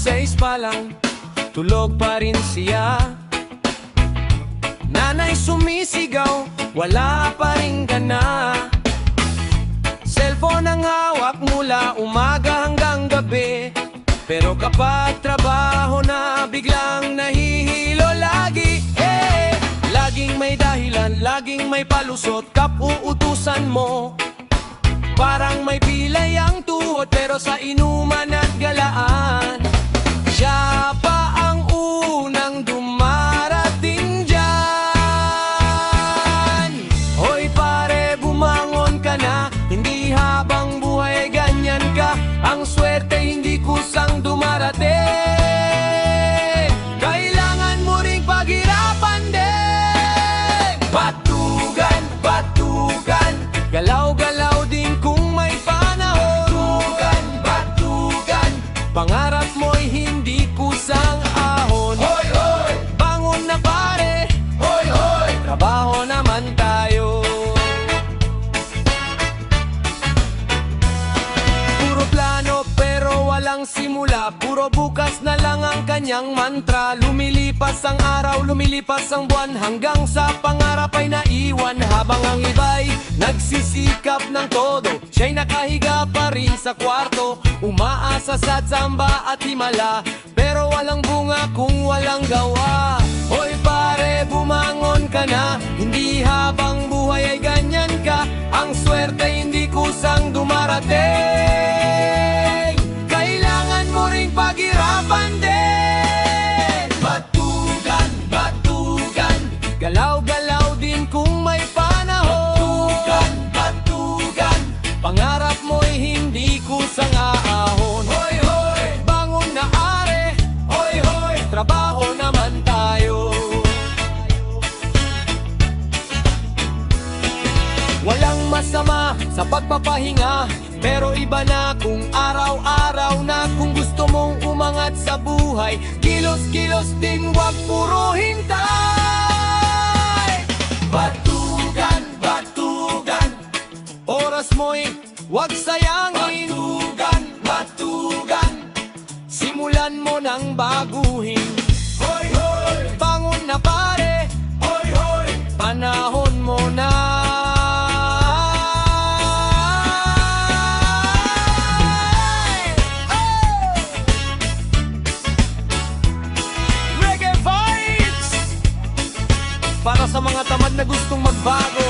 6 pa lang, tulog pa rin siya. Nanay sumisigaw, wala pa rin gana. Cellphone ang hawak mula umaga hanggang gabi. Pero kapag trabaho na, biglang nahihilo lagi. Laging may dahilan, laging may palusot, kapuutusan mo. Parang may pilay ang tuhod, pero sa inuman at galaan, siya pa ang unang dumarating dyan. Hoy pare, bumangon ka na, hindi habang buhay ganyan ka. Ang swerte hindi kusang dumarating, kailangan mo ring paghirapan din. Batugan, batugan, galaw-galaw din kung may panahon. Batugan, batugan, pangarap mo'y hindi kusang ahon. Hoy, hoy, bangon na pare. Hoy, hoy, trabaho naman tayo. Puro plano pero walang simula, puro bukas na lang ang kanyang mantra. Lumilipas ang araw, lumilipas ang buwan, hanggang sa pangarap ay naiwan. Habang ang iba'y nagsisikap ng todo, siya'y nakahiga pa rin sa kwarto. Umaasa sa tsamba at himala, pero walang bunga kung walang gawa. Hoy pare, bumangon ka na, hindi habang buhay ay ganyan ka. Ang swerte hindi kusang dumarating, kailangan mo ring paghirapan din. Batugan, batugan, galaw-galaw din kung may panahon. Batugan, batugan, pangarap mo'y hindi kusang aahon. Hoy, hoy, bangon na are. Hoy, hoy, trabaho naman tayo. Walang masama sa pagpapahinga, pero iba na kung araw-araw na. Kung gusto mong umangat sa buhay, kilos-kilos din, wag puro hintay. Batugan, batugan, oras mo'y wag sayangin. Batugan, batugan, simulan mo nang baguhin. Hoy, hoy, bangon na pare. Hoy, hoy, panahon mo na. Para sa mga tamad na gustong magbago,